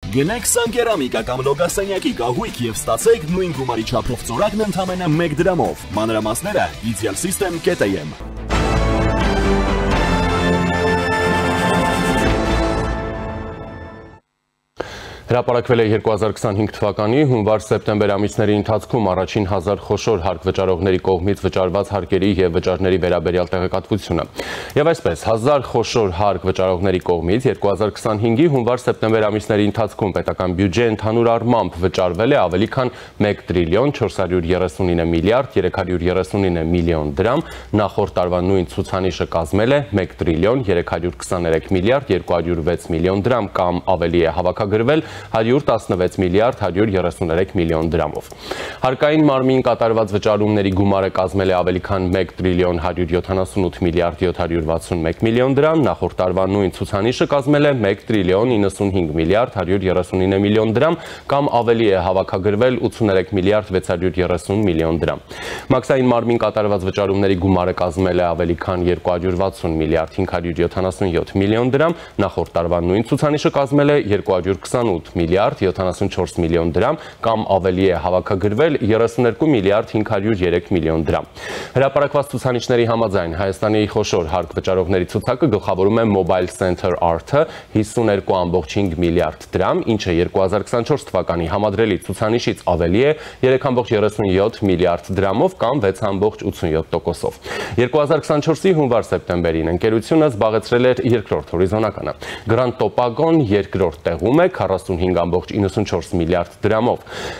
Գնեք Սանկերամիկա կամ Լոգասենյակի կահույք և ստացեք նույն գումարի չափով ծորակն ընդամենը 1 դրամով։ Մանրամասները idealsystem.am։ Հրապարակվել է 2025 թվականի հունվար-սեպտեմբեր ամիսների ընթացքում առաջին 1000 խոշոր հարկ վճարողների կողմից վճարված հարկերի և վճարների վերաբերյալ տեղեկատվությունը։ Եվ այսպես, 1000 խոշոր հարկ վճարողների կողմից 2025-ի հունվար-սեպտեմբեր ամիսների ընթացքում պետական բյուջե ընդհանուր առմամբ վճարվել է ավելի քան 1 տրիլիոն 439 միլիարդ 339 միլիոն դրամ, նախորդ տարվա նույն ցուցանիշը կազմել է 1 տրիլիոն 323 միլիարդ 206 միլիոն դրամ կամ ավելի է հավաքագրվել 116 միլիարդ 133 միլիոն դրամով։ Հարկային մարմին կատարված վճարումների գումարը կազմել է ավելի քան 1 տրիլիոն 178 միլիարդ 761 միլիոն դրամ, նախորդ տարվա նույն ցուցանիշը կազմել է 1 տրիլիոն 95 միլիարդ 139 միլիոն դրամ կամ ավելի է հավաքագրվել 83 միլիարդ 630 միլիոն դրամ։ Մաքսային մարմին կատարված վճարումների գումարը կազմել է ավելի քան 260 միլիարդ 577 միլիոն դրամ, նախորդ տարվա նույն ցուցանիշը կազմել է 228 միլիարդ 74 միլիոն դրամ կամ ավելի է հավաքագրվել 32 միլիարդ 503 միլիոն դրամ։ Հրապարակված ցուցանիշների համաձայն Հայաստանի խոշոր հարկ վճարողների ցուցակը գլխավորում է Mobile Center Art-ը 52.5 միլիարդ դրամ, ինչը 2024 թվականի համադրելի ցուցանիշից ավելի է 3.37 միլիարդ դրամով կամ 6.87%-ով։ 2024-ի հունվար-սեպտեմբերին ընկերությունը զբաղեցրել էր երկրորդ հորիզոնականը։ Grand Topagon երկրորդ տեղում է 45.94 միլիարդ դրամով։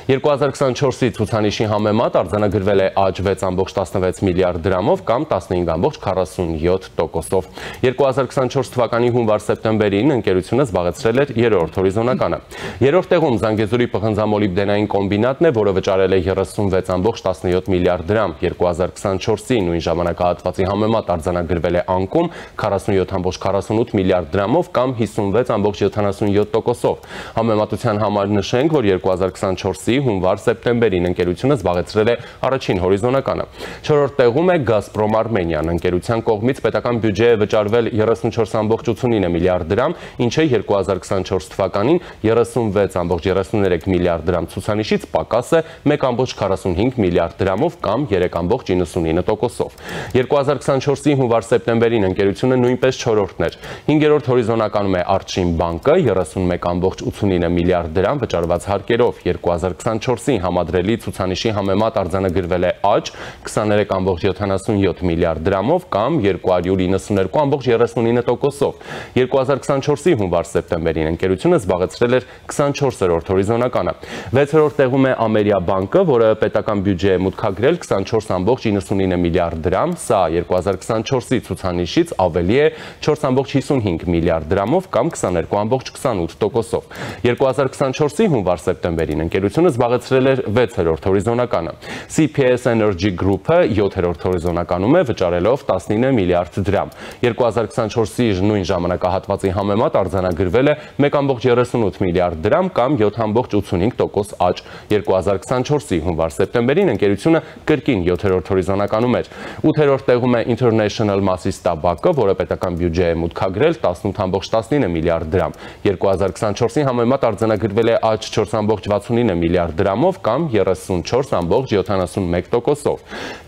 2024-ի ցուցանիշի համեմատ արձանագրվել է աճ 6.16 միլիարդ դրամով կամ 15.47%-ով։ 2024 թվականի հունվար-սեպտեմբերին ընկերությունը զբաղեցրել էր երրորդ հորիզոնականը։ Երրորդ տեղում Զանգեզուրի պղնձամոլիբդենային կոմբինատն է, որը վճարել է 36.17 միլիարդ դրամ։ 2024-ի նույն ժամանակահատվածի համեմատ արձանագրվել է անկում 47.48 միլիարդ դրամով կամ 56.77%-ով։ Համեմատության համար նշենք, որ 2024-ի հունվար-սեպտեմբերին ընկերությունը զբաղեցրել է առաջին հորիզոնականը։ Չորրորդ տեղում է Gazprom Armenian, ընկերության կողմից պետական բյուջե է վճարվել 34.89 միլիարդ դրամ, ինչը 2024 թվականին 36.33 միլիարդ դրամ ցուցանիշից պակաս է 1.45 միլիարդ դրամով կամ 3.99%-ով։ 2024-ի հունվար-սեպտեմբերին ընկերությունը նույնպես չորրորդն էր։ Հինգերորդ հորիզոնականում է Archim բանկը 31.89 միլիարդ դրամ վճարված հարկերով, 2024-ի համադրելի ցուցանիշի համեմատ արձանագրվել է աճ 23.77 միլիարդ դրամով կամ 292.39%-ով։ 2024-ի հունվար-սեպտեմբերին ընկերությունը զբաղեցրել էր 24-րդ հորիզոնականը։ 6-րդ տեղում է Ամերիա բանկը, որը պետական բյուջե է մուտքագրել 24.99 միլիարդ դրամ, սա 2024-ի ցուցանիշից ավելի է 4.55 միլիարդ դրամով կամ 22.28%-ով։ 2024-ի հունվար-սեպտեմբերին ընկերությունը զբաղեցրել էր 6-րդ հորիզոնականը։ CPS Energy Group-ը 7-րդ հորիզոնականում է վճարելով 19 միլիարդ դրամ։ 2024-ի նույն ժամանակահատվածի համեմատ արձանագրվել է 1.38 միլիարդ դրամ կամ 7.85% աճ։ 2024-ի հունվար-սեպտեմբերին ընկերությունը կրկին 7-րդ հորիզոնականում էր։ 8-րդ տեղում է International Massis Tobacco, որը պետական բյուջե է մուտքագրել 18.19 միլիարդ դրամ։ 2024-ի համեմատ արձանագրվել է աճ 4.69 միլիարդ դրամով կամ 34.71%-ով։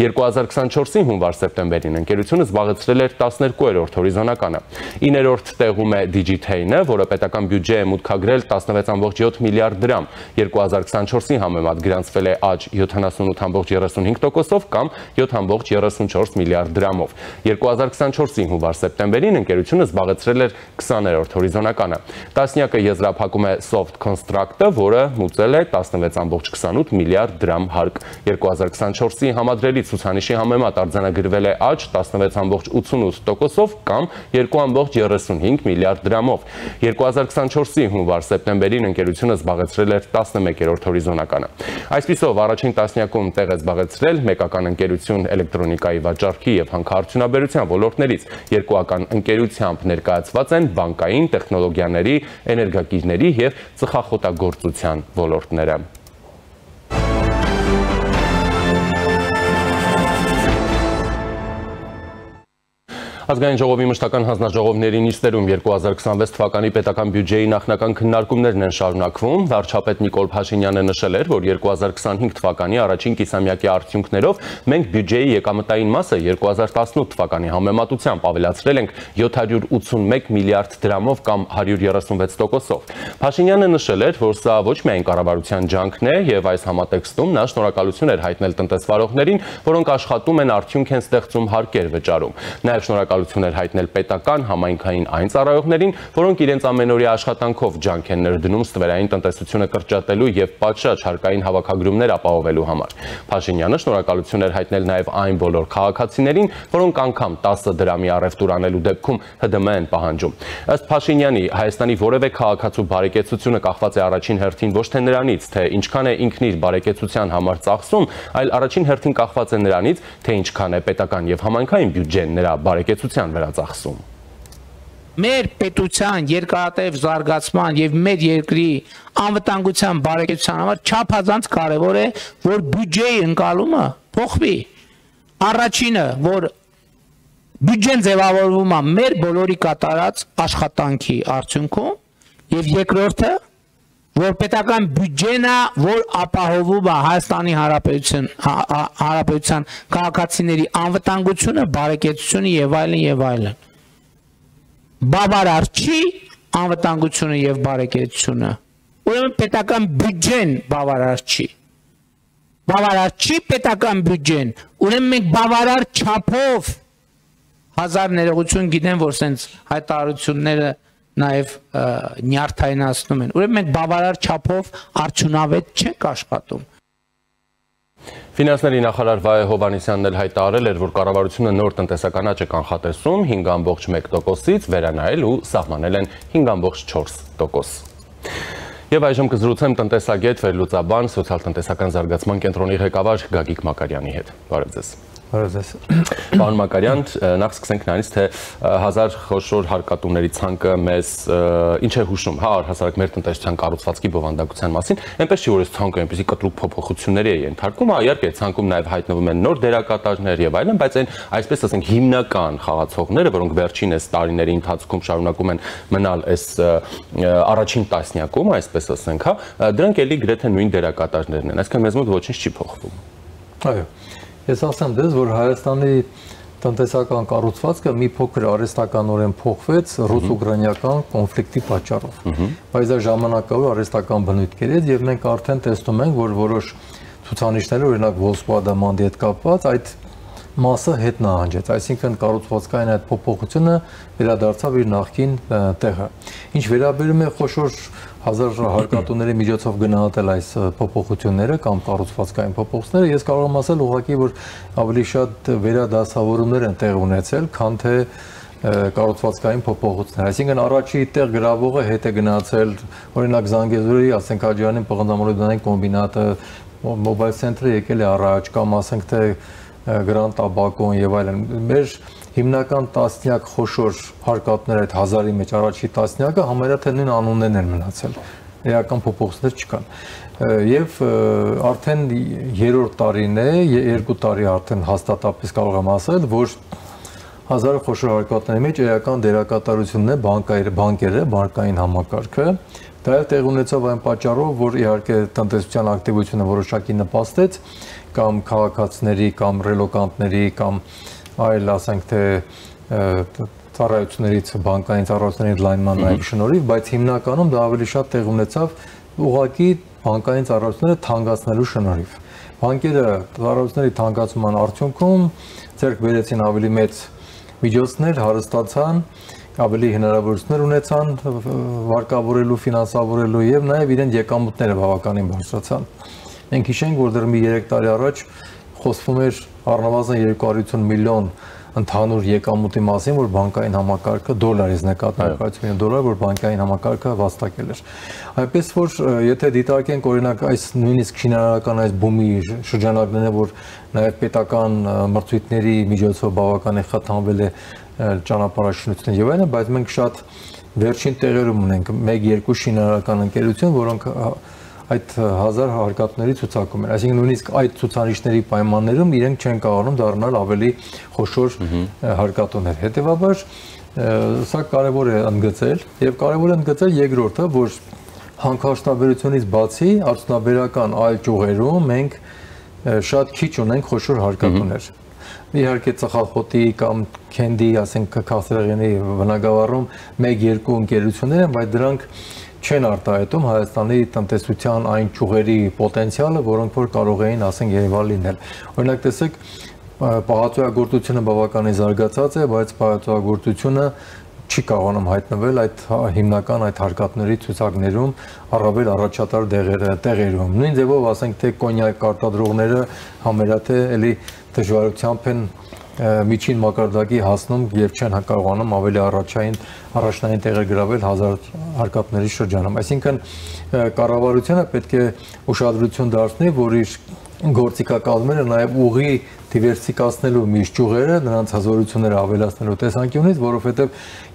2024-ի հունվար-սեպտեմբերին ընկերությունը զբաղեցրել էր 12-րդ հորիզոնականը։ 9-րդ տեղում է Digitane-ը, որը պետական բյուջե է մուտքագրել 16.7 միլիարդ դրամ։ 2024-ի համեմատ գրանցվել է աճ 78.35%-ով կամ 7.34 միլիարդ դրամով։ 2024-ի հունվար-սեպտեմբերին ընկերությունը զբաղեցրել էր 20-րդ հորիզոնականը։ Տասնյակը եզրափակում է Soft Construct-ը, որը մուծել է 16.28 միլիարդ դրամ հարկ։ 2024-ի համադրելի ցուցանիշի համեմատ արձանագրվել է աճ 16.88%-ով կամ 2.35 միլիարդ դրամով։ 2024-ի հունվար-սեպտեմբերին ընկերությունը զբաղեցրել էր 11-րդ հորիզոնականը։ Այսպիսով, առաջին տասնյակում տեղ է զբաղեցրել մեկական ընկերություն էլեկտրոնիկայի վաճառքի և հանքարդյունաբերության ոլորտներից, երկուական ընկերությամբ ներկայացված են բանկային, տեխնոլոգիաների, էներգակիրների և ծխախոտագործության ոլորտները։ Ազգային ժողովի մշտական հանձնաժողովների նիստերում 2026 թվականի պետական բյուջեի նախնական քննարկումներն են շարունակվում։ Վարչապետ Նիկոլ Փաշինյանը նշել էր, որ 2025 թվականի առաջին կիսամյակի արդյունքներով մենք բյուջեի եկամտային մասը 2018 թվականի համեմատությամբ ավելացրել ենք 781 միլիարդ դրամով կամ 136%-ով։ Փաշինյանը նշել էր, որ սա ոչ միայն կառավարության ջանքն է եւ այս համատեքստում նա շնորհակալություն էր հայտնել տնտեսվարողներին, որոնք աշխատում են, արդյունք են ստեղծում, հարկեր վճարում։ Նաև շնորհակալություն էր հայտնել պետական համայնքային այն ծառայողներին, որոնք իրենց ամենօրյա աշխատանքով ջանք են ներդնում ստվերային տնտեսությունը կրճատելու եւ պատշաճ հարկային հավաքագրումներ ապահովելու համար։ Փաշինյանը շնորհակալություն էր հայտնել նաև այն բոլոր քաղաքացիներին, որոնք անգամ 10 դրամի առևտուր անելու դեպքում ՀԴՄ են պահանջում։ Ըստ Փաշինյանի, Հայաստանի որևէ քաղաքացու բարեկեցությունը կախված է առաջին հերթին ոչ թե նրանից, թե ինչքան է ինքն իր բարեկեցության համար ծախսում, այլ առաջին հերթին կախված է նրանից, թե ինչքան է պետական եւ համայնքային բյուջեն նրա բարեկեցության վրա ծախսում։ Մեր պետության երկարատև զարգացման եւ մեր երկրի անվտանգության բարեկեցության համար չափազանց կարեւոր է, որ բյուջեի ընկալումը փոխվի։ Առաջինը, որ բյուջեն ձևավորվում է մեր բոլորի կատարած աշխատանքի արդյունքում, եւ երկրորդը, որ պետական բյուջեն է, որ ապահովում է Հայաստանի Հանրապետության քաղաքացիների անվտանգությունը, բարեկեցությունը եւ այլն եւ այլն։ Բավարար չի անվտանգությունը եւ բարեկեցությունը։ Ուրեմն պետական բյուջեն բավարար չի։ Բավարար չի պետական բյուջեն, ուրեմն մենք բավարար չափով հազար ներողություն գիտեմ, որ սենց հայտարարությունները նաև նյարդայնացնում են։ Ուրեմն մենք բավարար չափով արդյունավետ չենք աշխատում։ Ֆինանսների նախարար Վահե Հովհաննիսյանն էլ հայտարարել էր, որ կառավարությունը նոր տնտեսական աճ է կանխատեսում 5.1%-ից վերանայել ու սահմանել են 5.4%։ Եվ այժմ կզրուցեմ տնտեսագետ, վերլուծաբան, սոցիալ-տնտեսական զարգացման կենտրոնի ղեկավար Գագիկ Մակարյանի հետ։ Բարև ձեզ։ Պարոն Մակարյան, նախ սկսենք նրանից, թե 1000 խոշոր հարկատուների ցանկը մեզ ինչ է հուշում, հա, առհասարակ մեր տնտեսության կառուցվածքի բովանդակության մասին, այնպես չի, որ այս ցանկը այնպեսի կտրուկ փոփոխությունների է ենթարկվում, իհարկե ցանկում նաև հայտնվում են նոր դերակատարներ եւ այլն, բայց այն այսպես ասենք հիմնական խաղացողները, որոնք վերջին այս տարիների ընթացքում շարունակում են մնալ այս առաջին տասնյակում, այսպես ասենք, հա, դրանք էլի գրեթե նույն դերակատարներն են, այսինքն մեզ մոտ ոչինչ չի փոխվում։ Այո։ Ես ասեմ դες, որ Հայաստանի տնտեսական կառուցվածքը մի փոքր արհեստականորեն փոխվեց ռուս-ուկրաինական կոնֆլիկտի պատճառով։ Բայց դա ժամանակավոր արհեստական բնույթքերից եւ մենք արդեն տեսնում ենք, որ որոշ ցուցանիշներ, օրինակ Volkswagen-ի հետ կապված, այդ մասը հետ նահանջեց, այսինքն կառուցվածքային այդ փոփոխությունը վերադարձավ իր նախկին տեղը։ Ինչ վերաբերում է խոշոր 1000 հարկատուների միջոցով գնահատել այս փոփոխությունները կամ կառուցվածքային փոփոխությունները, ես կարող եմ ասել ուղղակի, որ ավելի շատ վերադասավորումներ են տեղ ունեցել, քան թե կառուցվածքային փոփոխություններ։ Այսինքն առաջի տեղ գրավողը հետ է գնացել, օրինակ Զանգեզուրի, ասենք Աջարանի պղնձամոլոդանային կոմբինատը, մոբայլ ցենտրը եկել է առաջ, կամ ասենք թե Grand Tobacco եւ այլն։ Մեր հիմնական տասնյակ խոշոր հարկատուներ այդ 1000-ի մեջ առաջի տասնյակը համարյա թե նույն անուններն են մնացել։ Էական փոփոխություններ չկան։ Եվ արդեն 3-րդ տարին է, 2 տարի արդեն հաստատապես կարող եմ ասել, որ 1000 խոշոր հարկատուների մեջ էական դերակատարությունն է բանկերը, բանկային համակարգը։ Դա տեղ ունեցավ այն պատճառով, որ իհարկե տնտեսության ակտիվությունը որոշակի նպաստեց կամ քաղաքացիների կամ ռելոկանտների կամ այլ ասենք թե ծառայություններից բանկային ծառայությունների լայնման նաև շնորհիվ, բայց հիմնականում դա ավելի շատ տեղ ունեցավ ուղղակի բանկային ծառայությունները թանկացնելու շնորհիվ։ Բանկերը ծառայությունների թանկացման արդյունքում ձեռք բերեցին ավելի մեծ միջոցներ, հարստացան, ավելի հնարավորություններ ունեցան վարկավորելու, ֆինանսավորելու եւ նաեւ իրեն եկամուտները բավականին բարձրացան։ Մենք հիշենք, որ դեռ մի 3 տարի առաջ խոսվում էր առնվազն 250 միլիոն ընդհանուր եկամուտի մասին, որ բանկային համակարգը դոլարից նկատմամբ 200 միլիոն դոլար, որ բանկային համակարգը վաստակել էր։ Այնպես որ եթե դիտարկենք օրինակ այս նույնիսկ շինարարական այս բումի շրջանակները, որ նաև պետական մրցույթների միջոցով բավականին խթանվել է ճանապարհաշինությունը եւ այլն, բայց մենք շատ վերջին տեղերում ունենք 1-2 շինարարական ընկերություն, որոնք այդ 1000 հարկատուների ցուցակում են։ Այսինքն նույնիսկ այդ ցուցանիշների պայմաններում իրենք չեն կարողանում դառնալ ավելի խոշոր հարկատուներ։ Հետևաբար սա կարևոր է ընդգծել եւ կարևոր է ընդգծել երկրորդը, որ հանքարդյունաբերությունից բացի արդյունաբերական այլ ճյուղերում մենք շատ քիչ ունենք խոշոր հարկատուներ։ Իհարկե ծխախոտի կամ քենդի, ասենք քաղցրեղենի բնագավառում 1-2 ընկերություններ են, բայց դրանք չեն արտահայտում Հայաստանի տնտեսության այն ճյուղերի պոտենցիալը, որոնք որ կարող էին, ասենք, Երևան լինել։ Օրինակ տեսեք, պահածոյագործությունը բավականին զարգացած է, բայց պահածոյագործությունը չի կարողանում հայտնվել այդ հիմնական այդ հարկատների ցուցակներում առավել առաջատար տեղերում։ Նույն ձևով, ասենք, թե կոնյակ արտադրողները համերաթե էլի դժվարությամբ են միջին մակարդակի հասնում եւ չեն կարողանում ավելի առաջնային տեղեր գրավել 1000 հարկատների շրջանում։ Այսինքն կառավարությունը պետք է ուշադրություն դարձնի, որ իր գործիքակազմերը նաեւ ուղի դիվերսիֆիկացնելու միշտ ճյուղերը, նրանց հզորությունները ավելացնելու տեսանկյունից, որովհետեւ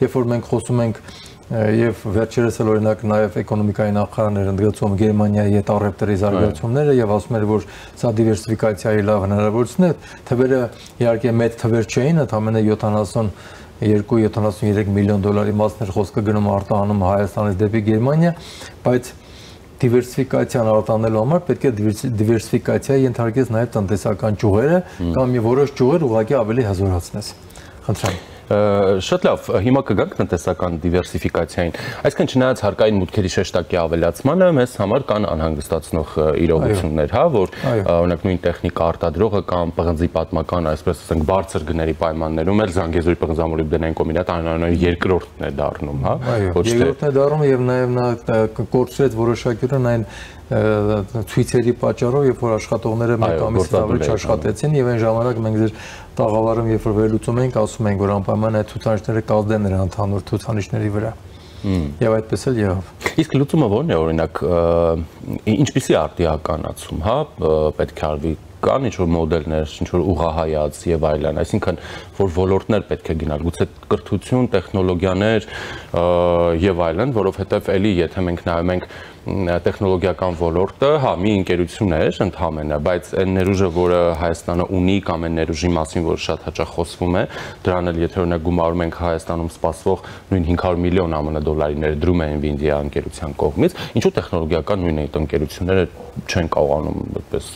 երբ որ մենք խոսում ենք եւ վերջերս էլ օրինակ նաեւ էկոնոմիկայի նախարարն էր ընդգծում Գերմանիայի հետ առևտրի զարգացումները եւ ասում էր, որ սա դիվերսիֆիկացիայի լավ հնարավորություն է, թվերը իհարկե մեծ թվեր չէին, ընդամենը 72-73 միլիոն դոլարի մասներ խոսքը գնում արտահանում Հայաստանից դեպի Գերմանիա, բայց դիվերսիֆիկացիան արտանելու համար պետք է դիվերսիֆիկացիա ենթարկես նաև տնտեսական ճյուղերը կամ որոշ ճյուղեր ուղղակի ավելի հզորացնես։ Խնդրեմ։ Շատ լավ, հիմա կգանք տնտեսական դիվերսիֆիկացիային։ Այսինքն չնայած հարկային մուտքերի շեշտակի ավելացմանը, մեզ համար կան անհանգստացնող իրողություններ, հա, որ օրինակ նույն տեխնիկա արտադրողը կամ պղնձի պատմական, այսպես ասենք, բարձր գների պայմաններում էլ Զանգեզուրի պղնձամոլիբդենային կոմբինատը անհնարին երկրորդն է դառնում, հա, ոչ թե երկրորդն է դառնում եւ նաեւ նա կորցրեց որոշակյուրն այն ցույցերի պատճառով, երբ որ աշխատողները մեկ ամիսից ավելի չաշխատեցին եւ այն ժամանակ մենք ձեր տաղավարում երբ որ վերլուծում ենք, ասում ենք, որ անպայման այդ ցուցանիշները կազդեն նրա ընդհանուր ցուցանիշների վրա։ Եվ այդպես էլ եղավ։ Իսկ լուծումը ո՞րն է, օրինակ, ինչպիսի արտիականացում, հա, պետք է արվի, կան ինչ-որ մոդելներ, ինչ-որ ուղղահայաց եւ այլն, այսինքն որ ոլորտներ պետք է գնալ, գուցե կրթություն, տեխնոլոգիաներ եւ այլն, որովհետեւ էլի եթե մենք նայում ենք տեխնոլոգիական ոլորտը, հա, մի ընկերություն է ընդհանրապես, բայց այն ներուժը, որը Հայաստանը ունի կամ այն ներուժի մասին, որ շատ հաճախ խոսվում է, դրան էլ եթե օրինակ գումարում ենք Հայաստանում սպասվող նույն 500 միլիոն ԱՄՆ դոլարի ներդրում է Nvidia ընկերության կողմից, ինչու տեխնոլոգիական նույն այդ ընկերությունները չեն կարողանում այդպես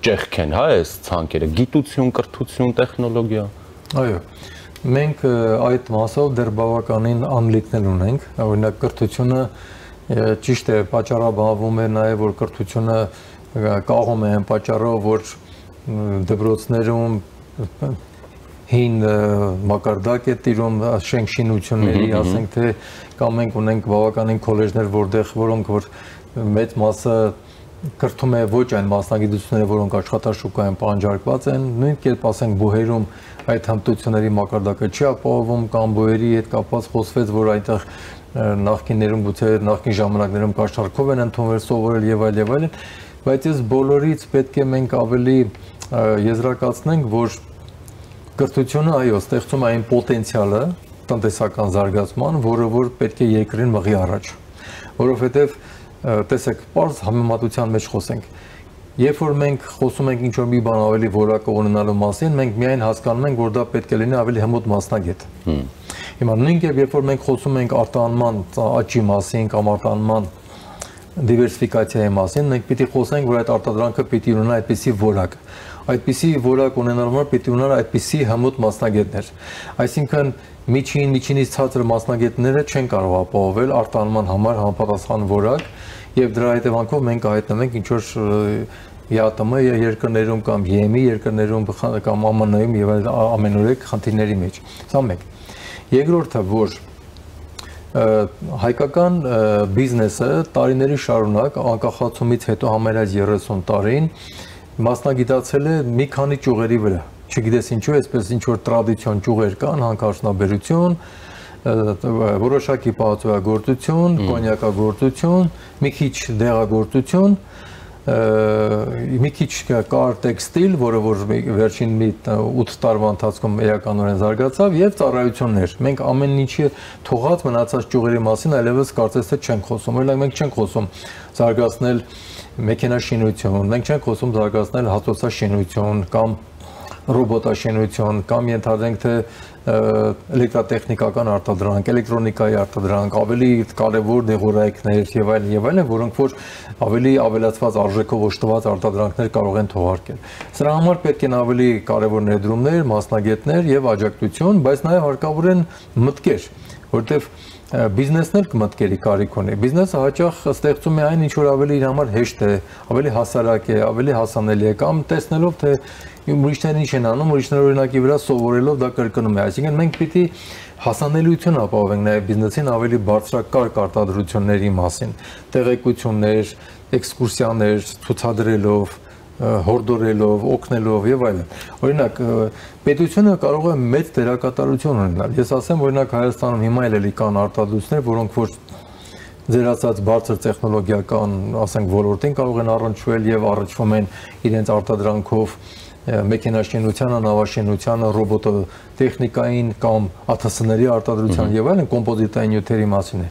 ճեղքեն, հա, այս ցանկերը, գիտություն, կրթություն, տեխնոլոգիա։ Այո։ Մենք այդ մասով դեռ բավականին անլիկներ ունենք, օրինակ կրթությունը ճիշտ է, պատճառաբանվում է նաև, որ կրթությունը կաղում է այն պատճառով, որ դպրոցներում հին մակարդակ է տիրում շենքշինությունների, ասենք թե կամ մենք ունենք բավականին քոլեջներ, որոնք որ մեծ մասը կրթում է ոչ այն մասնագիտությունները, որոնք աշխատաշուկայում պահանջարկված են, նույն կերպ ասենք բուհերում այդ հմտությունների մակարդակը չի ապահովում կամ բուհերի հետ կապված խոսվեց, որ այնտեղ նախկիններում գուցե նախկին ժամանակներում կաշառքով են ընդունվել սովորել եւ այլն, բայց այս բոլորից պետք է մենք ավելի եզրակացնենք, որ կրթությունը այո, ստեղծում է այն պոտենցիալը տնտեսական զարգացման, որը որ պետք է երկրին մղի առաջ, որովհետեւ տեսեք, պարզ համեմատության մեջ խոսենք, երբ որ մենք խոսում ենք ինչ-որ մի բան ավելի որակը ունենալու մասին, մենք միայն հասկանում ենք, որ դա պետք է լինի ավելի հմուտ մասնագետ։ Հիմա նույնքան երբ որ մենք խոսում ենք արտահանման աճի մասին կամ արտահանման դիվերսիֆիկացիայի մասին, մենք պիտի խոսենք, որ այդ արտադրանքը պիտի ունենա այդպիսի որակ։ Այդպիսի որակ ունենալու համար պիտի ունենա այդպիսի հմուտ մասնագետներ։ Այսինքն միջինից ցածր մասնագետները չեն կարող ապահովել արտահանման համար համապատասխան որակ, եւ դրա հետևանքով մենք հայտնվենք ինչ որ ԵԱՏՄ երկրներում կամ ԵՄ երկրներում կամ ԱՄՆ-ում եւ ամենուրեք խնդիրների մեջ։ Սա մեկ։ Երկրորդը, որ հայկական բիզնեսը տարիների շարունակ անկախացումից հետո համարյա 30 տարին մասնագիտացել է մի քանի ճյուղերի վրա։ Չգիտես ինչու, այսպես ինչ որ տրադիցիոն ճյուղեր կան, հանքարդյունաբերություն, որոշակի պահածոյագործություն, կոնյակագործություն, մի քիչ դեղագործություն, մի քիչ կար տեքստիլ, որը որ վերջին մի 8 տարվա ընթացքում էականորեն զարգացավ եւ ծառայություններ։ Մենք ամեն ինչի թողած մնացած ճյուղերի մասին այլևս կարծես թե չենք խոսում։ Օրինակ մենք չենք խոսում զարգացնել մեքենաշինություն, մենք չենք խոսում զարգացնել հաստոցաշինություն կամ ռոբոտաշինություն կամ ենթադրենք թե էլեկտրատեխնիկական արտադրանք, էլեկտրոնիկայի արտադրանք, ավելի կարևոր դեղորայքներ եւ այլն, որոնք որ ավելի ավելացված արժեքով օժտված արտադրանքներ կարող են թողարկել։ Սրա համար պետք են ավելի կարևոր ներդրումներ, մասնագետներ եւ աջակցություն, բայց նաեւ հարկավոր են մտքեր, որտեղ բիզնեսն էլ մտքերի կարիք ունի։ Բիզնեսը հաճախ ստեղծում է այն, ինչ որ ավելի իր համար հեշտ է, ավելի հասարակ է, ավելի հասանելի է, կամ տեսնելով թե ուրիշներն ինչ են անում, ուրիշներ օրինակի վրա սովորելով դա կրկնում է։ Այսինքն մենք պիտի հասանելիություն ապահովենք նաև բիզնեսին ավելի բարձրակարգ արտադրությունների մասին, տեղեկություններ, էքսկուրսիաներ ցուցադրելով, հորդորելով, օգնելով եւ այլն։ Օրինակ, պետությունը կարող է մեծ դերակատարություն ունենալ։ Ես ասեմ, օրինակ Հայաստանում հիմա էլ կան արտադրություններ, որոնք որ ձեր ասած բարձր տեխնոլոգիական, ասենք, ոլորտին կարող են առնչվել եւ առնչվում են իրենց արտադրանքով մեքենաշինությանը, նավաշինությանը, ռոբոտոտեխնիկային կամ ԱԹՍ-ների արտադրության եւ այլն կոմպոզիտային նյութերի մասին է։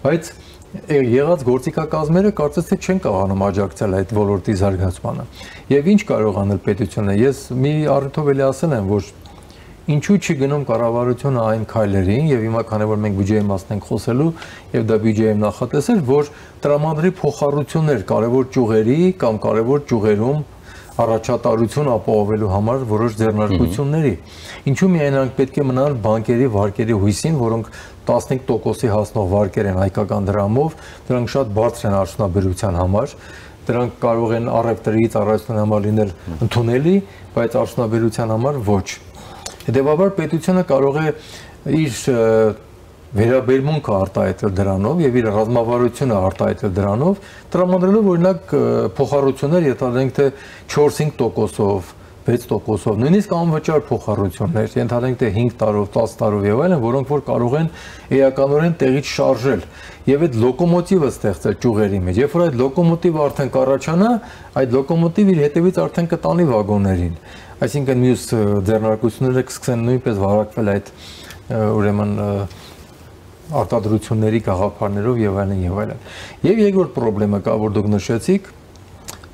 Բայց եղած գործիքակազմերը կարծես թե չեն կարողանում աջակցել այդ ոլորտի զարգացմանը։ Եվ ինչ կարող անել պետությունը։ Ես մի առիթով էլի ասել եմ, որ ինչու չի գնում կառավարությունը այն քայլերին, եւ հիմա քանի որ մենք բյուջեի մասն ենք խոսելու, եւ դա բյուջեում նախատեսել, որ տրամադրի փոխառություններ կարևոր ճյուղերի կամ կարևոր ճյուղերում առաջատարություն ապահովելու համար որոշ ձեռնարկությունների։ Ինչու միայն նրանք պետք է մնան բանկերի վարկերի հույսին, որոնք 15%-ի հասնող վարկեր են հայկական դրամով, դրանք շատ բարձր են արդյունաբերության համար, դրանք կարող են առևտրի ծառայության համար լինել ընդունելի, բայց արդյունաբերության համար ոչ։ Հետևաբար պետությունը կարող է իր վերաբերմունքը արտահայտել դրանով եւ իր ռազմավարությունը արտահայտել դրանով, տրամադրելով օրինակ փոխառություններ, ենթադրենք թե 4-5%-ով, 6%-ով, նույնիսկ անվճար փոխառություններ, ենթադրենք թե 5 տարով, 10 տարով եւ այլն, որոնք որ կարող են էականորեն տեղից շարժել եւ այդ լոկոմոտիվը ստեղծել ճյուղերի մեջ։ Երբ որ այդ լոկոմոտիվը արդեն կառաջանա, այդ լոկոմոտիվը իր հետևից արդեն կտանի վագոններին։ Այսինքն մյուս ձեռնարկությունները կսկսեն նույնպես վարակվել այդ ուրեմն արտադրությունների գաղափարներով եւ այլն եւ այլն։ Եվ երկրորդ խնդրեմը կա, որ դուք նշեցիք,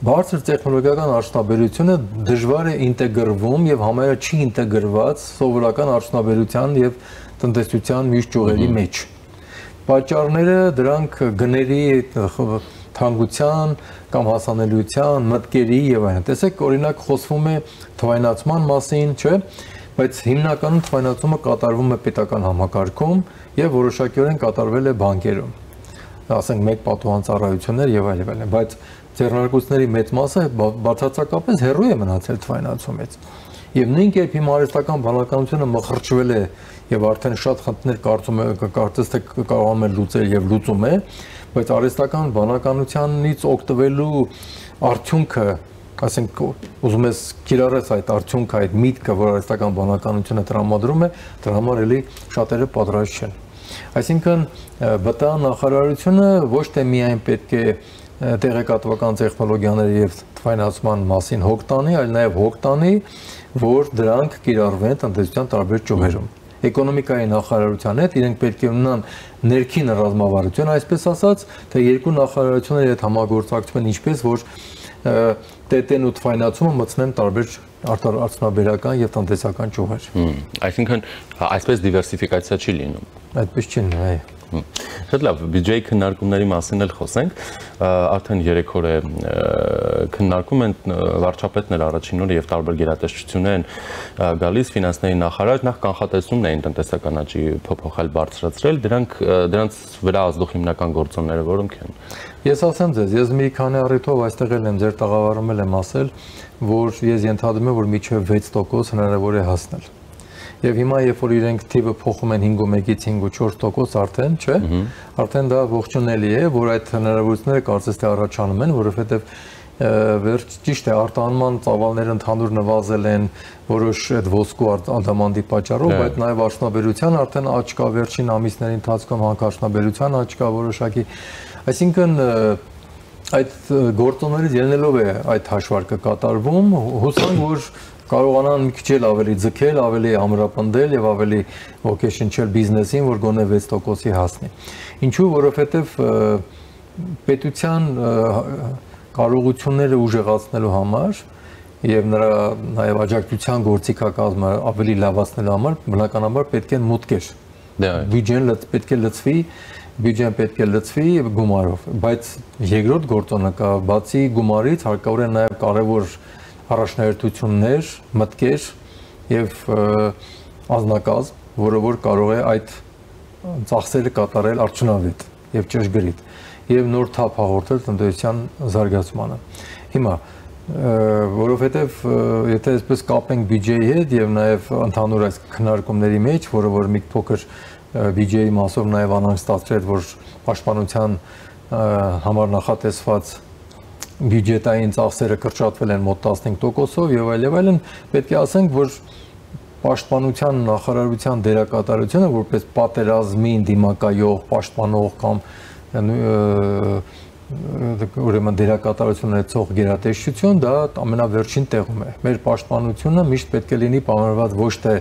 բարձր տեխնոլոգիական արդյունաբերությունը դժվար է ինտեգրվում եւ համարյա չի ինտեգրված սովորական արդյունաբերության եւ տնտեսության մյուս ճյուղերի մեջ։ Պատճառները դրանք գների թանկության կամ հասանելիության, մտքերի եւ այլն։ Տեսեք, օրինակ խոսվում է թվայնացման մասին, չէ՞, բայց հիմնականում թվայնացումը կատարվում է պետական համակարգում եւ որոշակիորեն կատարվել է բանկերում։ Ասենք մեկ պատուհան ծառայություններ եւ այլն, բայց ձեռնարկությունների մեծ մասը բացարձակապես հեռու է մնացել թվայնացումից։ Եվ նույն կերպ հիմա արհեստական բանականությունը մխրճվել է եւ արդեն շատ խնդիրներ կարծես թե կարողանում է լուծել եւ լուծում է, բայց արհեստական բանականությունից օգտվելու արդյունքը, ասենք, ուզում ես կիրառես այդ արդյունքը, այդ միտքը, որ արհեստական բանականությունը տրամադրում է, դրա համար էլի շատերը պատրաստ չեն։ Այսինքն ԲՏԱ նախարարությունը ոչ թե միայն պետք է տեղեկատվական տեխնոլոգիաների եւ ֆինանսման մասին հոգ տանի, այլ նաեւ հոգ տանի, որ դրանք կիրառվեն տնտեսության տարբեր ճյուղերում։ Էկոնոմիկայի նախարարության հետ իրենք պետք է ունենան ներքին ռազմավարություն, այսպես ասած, թե երկու նախարարությունների հետ համագործակցում են ինչպես որ ՏՏ-ն ու ֆինանսումը մտցնեն տարբեր արդյունաբերական եւ տնտեսական ճյուղեր։ Այսինքն այսպես դիվերսիֆիկացիա չի լինում։ Այդպես չի լինում, այո։ Շատ լավ, բյուջեի քննարկումների մասին էլ խոսենք, արդեն 3 օր է քննարկում են վարչապետն էլ առաջին օրը եւ տարբեր գերատեսչություններ են գալիս, ֆինանսների նախարար նախ կանխատեսումն էին տնտեսական աճի փոփոխել բարձրացրել, դրանց վրա ազդող հիմնական գործոնները որոնք են։ Ես ասեմ ձեզ, ես մի քանի առիթով այստեղ էլ եմ ձեր տաղավարում եմ ասել, որ ես ենթադրում եմ, որ մինչև 6% հնարավոր է հասնել։ Եվ հիմա երբ որ իրենք թիվը փոխում են 5.1-ից 5.4% արդեն, չէ՞, արդեն դա ողջունելի է, որ այդ հնարավորությունները կարծես թե առաջանում են, որովհետև վերջ ճիշտ է, արտահանման ծավալները ընդհանուր նվազել են որոշ այդ ոսկու անդամանդի պատճառով, բայց նաև արդյունաբերության արդեն աճ կա վերջին ամիսների ընթացքում հանքարդյունաբերության աճ կա որոշակի, այսինքն այդ գործոններից ելնելով է այդ հաշվարկը կատարվում, հուսանք, որ կարողանան մի քիչ ավելի ձգել, ավելի ամրապնդել եւ ավելի ոգեշնչել բիզնեսին, որ գոնե 6%-ի հասնի։ Ինչու, որովհետեւ պետության կարողությունները ուժեղացնելու համար եւ նրա նաեւ աջակցության գործիքակազմը ավելի լավացնելու համար բնականաբար պետք են մուտքեր։ Բյուջեն պետք է լծվի գումարով, բայց երկրորդ գործոնը կա, բացի գումարից հարկավոր է նաեւ կարևոր առաջնահերթություններ, մտքեր եւ անձնակազմ, որը որ կարող է այդ ծախսերը կատարել արդյունավետ եւ ճշգրիտ եւ նոր թափ հաղորդել տնտեսության զարգացմանը։ Հիմա որովհետեւ եթե այսպես կապենք բյուջեի հետ եւ նաեւ ընդհանուր այս քննարկումների մեջ, որը որ մի փոքր բյուջեի մասով նաեւ անանք ստացրել, որ պաշտպանության համար նախատեսված բյուջետային ծախսերը կրճատվել են մոտ 15%-ով եւ այլն, պետք է ասենք, որ պաշտպանության նախարարության դերակատարությունը որպես պատերազմին դիմակայող, պաշտպանող կամ ուրեմն դերակատարություն ունեցող գերատեսչություն, դա ամենավերջին տեղում է։ Մեր պաշտպանությունը միշտ պետք է լինի պայմանավորված ոչ թե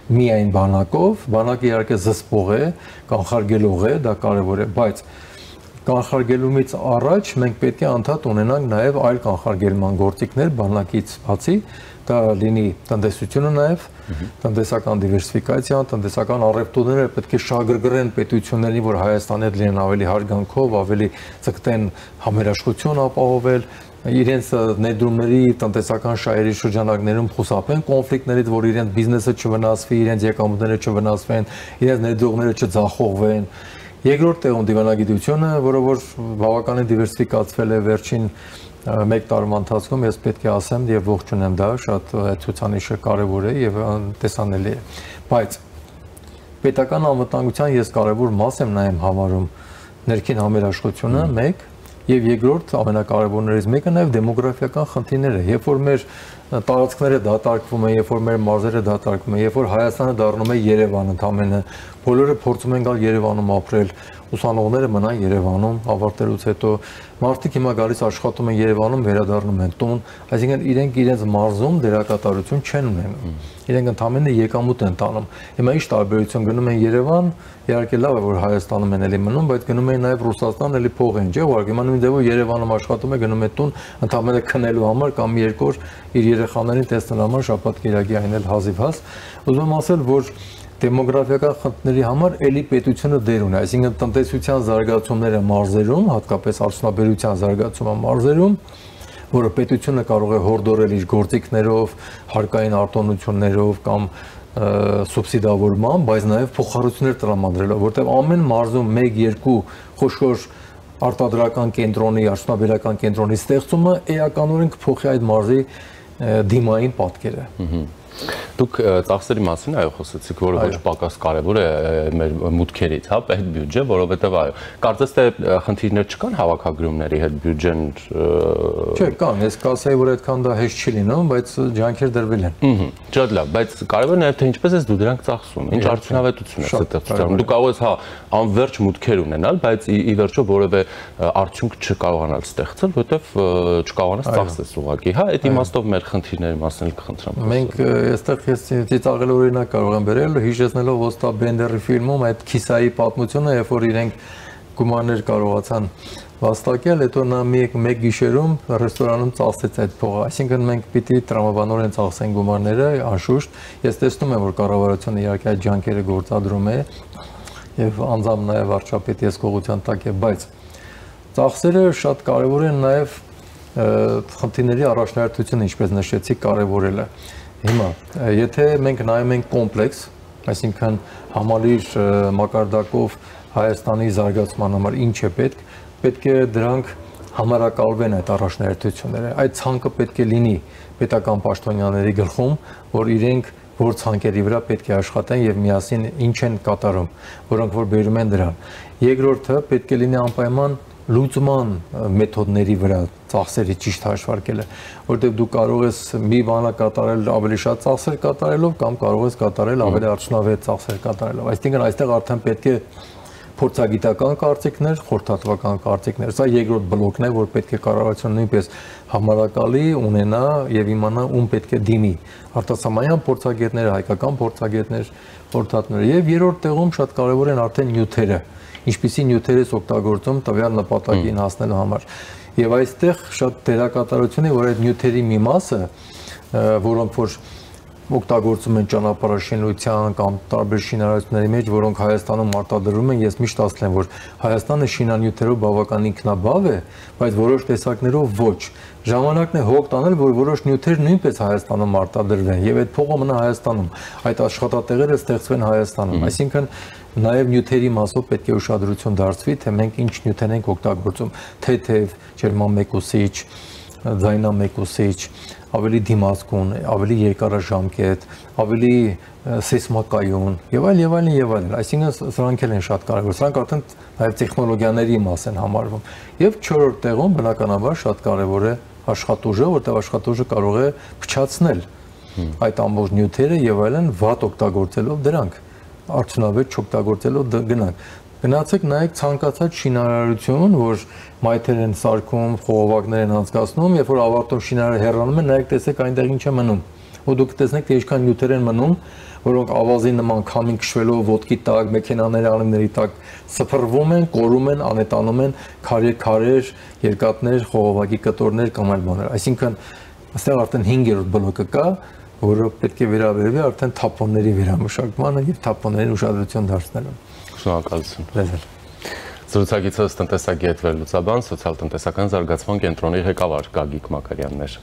միայն բանակով, բանակը իհարկե զսպող է, կանխարգելող է, դա կարևոր է, բայց կանխարգելումից առաջ մենք պետք է անդադ ունենանք նաև այլ կանխարգելման գործիքներ բանակից բացի, դա լինի տնտեսությունը նաև, տնտեսական դիվերսիֆիկացիան, տնտեսական առևտուրները պետք է շահագրգռեն պետություններին, որ Հայաստանի հետ լինեն ավելի հարգանքով, ավելի ցկտեն համերաշխություն ապահովել, իրենց ներդրումների տնտեսական շահերի շրջանակներում խուսափեն կոնֆլիկտներից, որ իրենց բիզնեսը չվնասվի, իրենց եկամուտները չվնասվեն, իրենց ներդրողները չձախողվեն։ Երկրորդ տեղում դիվանագիտությունը, որը որ բավականին դիվերսիֆիկացվել է վերջին 1 տարվա ընթացքում, ես պետք է ասեմ եւ ողջունեմ դա, շատ ցուցանիշը կարեւոր է եւ տեսանելի է։ Բայց պետական անվտանգության ես կարեւոր մաս եմ նայում համարում ներքին համերաշխությունը 1 եւ երկրորդ ամենակարևորներից մեկը նաեւ դեմոգրաֆիական խնդիրները, երբ որ մեր տարածքները դատարկվում են, երբ որ մեր մարզերը դատարկվում են, երբ որ Հայաստանը դառնում է Երևան ընդամենը, բոլորը փորձում են գալ Երևանում ապրել, ուսանողները մնան Երևանում, ավարտելուց հետո մարդիկ հիմա գալիս աշխատում են Երևանում, վերադառնում են տուն, այսինքն իրենք իրենց մարզում դերակատարություն չեն ունենում։ Իրենք ընդամենը եկամուտ են տանում։ Հիմա ինչ տարբերություն գնում են Երևան, իհարկե լավ է որ Հայաստանում են էլի մնում, բայց գնում են նաև Ռուսաստան, էլի փող են, չէ՞, ուղղակի հիմա նույն ձևով Երևանում աշխատում է, գնում է տուն, ընդամենը քնելու համար կամ երկու օր իր երեխաներին տեսնելու համար շաբաթ-կիրակի այնել հազիվ-հազ։ Ուզում եմ ասել, որ դեմոգրաֆիական խնդիրների համար էլի պետությունը դեր ունի, այսինքն տնտեսության զարգացումները մարզերում, հատկապես արդյունաբերության զարգացումը մարզերում, որը պետությունը կարող է հորդորել իր գործիքներով, հարկային արտոնություններով կամ սուբսիդավորման, բայց նաև փոխառություններ տրամադրելով, որտեղ ամեն մարզում 1-2 խոշոր արտադրական կենտրոնի, արդյունաբերական կենտրոնի ստեղծումը էականորեն կփոխի այդ մարզի դիմային պատկերը։ Դուք ծախսերի մասին այո խոսեցիք, որը ոչ պակաս կարևոր է մեր մուտքերից, հա, այդ բյուջե, որովհետև այո, կարծես թե խնդիրներ չկան հավաքագրումների հետ բյուջեն։ Չէ, կան, ես կասեի, որ այդքան դա հեշտ չի լինում, բայց ջանքեր դրվել են։ Շատ լավ, բայց կարևորն է թե ինչպես ես դու դրանք ծախսում, ինչ արդյունավետություն է ստեղծում։ Դու կարող ես հա անverջ մուտքեր ունենալ, բայց ի վերջո որևէ արդյունք չկարողանալ ստեղծել, որովհետև չկարողանաս ծախսես ուղղակի, հա, այդ իմաստով մեր խնդիրների մասին կխնդրեմ։ Մենք այստեղ ես ծիծաղել օրինակ կարող եմ բերել, հիշեցնելով Ոստա Բենդերի ֆիլմում այդ Քիսայի պատմությունը, երբ որ իրենք գումարներ կարողացան վաստակել, հետո նա մեկ գիշերում ռեստորանում ծախսեց այդ փողը, այսինքն մենք պիտի տրամաբանորեն ծախսենք գումարները, անշուշտ, ես տեսնում եմ, որ կառավարությունը իհարկե այդ ջանքերը գործադրում է եւ անձամբ նաեւ վարչապետի եսկողության տակ է, բայց ծախսերը շատ կարեւոր են նաեւ խնդիրների առաջնահերթությունը, ինչպես նշեցի, կարևորելը։ Հիմա, եթե մենք նայում ենք կոմպլեքս, այսինքն համալիր մակարդակով Հայաստանի զարգացման համար ինչ է պետք է դրանք համարակալվեն այդ առաջնահերթությունները։ Այդ ցանկը պետք է լինի պետական պաշտոնյաների գլխում, որ իրենք որ ցանկերի վրա պետք է աշխատեն եւ միասին ինչ են կատարում, որոնք որ բերում են դրան։ Երկրորդը պետք է լինի անպայման լուծման մեթոդների վրա ծախսերի ճիշտ հաշվարկելը, որտեղ դու կարող ես մի բանը կատարել ավելի շատ ծախսեր կատարելով կամ կարող ես կատարել ավելի արդյունավետ ծախսեր կատարելով։ Այսինքն այստեղ արդեն պետք է փորձագիտական կարծիքներ, խորհրդատվական կարծիքներ։ Սա երկրորդ բլոկն է, որ պետք է կառավարությունը նույնպես համարակալի ունենա եւ իմանա ում պետք է դիմի։ Արտասահմանյան փորձագետները, հայկական փորձագետներ, խորհրդատները եւ երրորդ տեղում շատ կարեւոր են արդեն նյութերը, ինչպիսի նյութեր է օգտագործում տվյալ նպատակին հասնելու համար։ Եվ այստեղ շատ դերակատարություն է, որ այդ նյութերի մի մասը, որոնք որ օգտագործում են ճանապարհաշինության կամ տարբեր շինարարությունների մեջ, որոնք Հայաստանում արտադրվում են, ես միշտ ասել եմ, որ Հայաստանը շինանյութերով բավական ինքնաբավ է, բայց որոշ տեսակներով ոչ։ Ժամանակն է հոգ տանել, որ որոշ նյութեր նույնպես Հայաստանում արտադրվեն եւ այդ փողը մնա Հայաստանում, այդ աշխատատեղերը ստեղծվեն Հայաստանում։ Այսինքն նաև նյութերի մասով պետք է ուշադրություն դարձվի, թե մենք ինչ նյութեր ենք օգտագործում, թեթև, ջերմամեկուսիչ, ձայնամեկուսիչ, ավելի դիմացկուն, ավելի երկարաժամկետ, ավելի սեյսմակայուն եւ այլն։ Այսինքն սրանք են շատ կարևոր։ Սրանք արդեն նաև տեխնոլոգիաների մաս են համարվում։ Եվ չորրորդ տեղում բնականաբար շատ կարևոր է աշխատուժը, որտեղ աշխատուժը կարող է փչացնել այդ ամբողջ նյութերը եւ այլն վատ օգտագործելով դրանք, արդյունավետ չօգտագործելով գնանք։ Գնացեք նայեք ցանկացած շինարարություն, որ մայթեր են սարքում, խողովակներ են անցկացնում, երբ որ ավարտում շինարարը հեռանում է, նայեք տեսեք այնտեղ ինչ է մնում։ Ու դուք տեսնեք թե ինչքան նյութեր են մնում, որոնք ավազի նման քամին քշվելով ոտքի տակ, մեքենաների ալիքների տակ սփռվում են, կորում են, անետանում են քարեր, երկաթներ, խողովակի կտորներ կամ այլ բաներ։ Այսինքն այստեղ արդեն 5-րդ բլոկը կա, որը պետք է վերաբերվի արդեն թափոնների վերամշակմանը եւ թափոններին ուշադրություն դարձնելուն։ Շնորհակալություն։ Զրուցակիցս տնտեսագետ Վերլուծաբան, սոցիալ-տնտեսական զարգացման կենտրոնի ղեկավար Գագիկ Մակարյանն էր։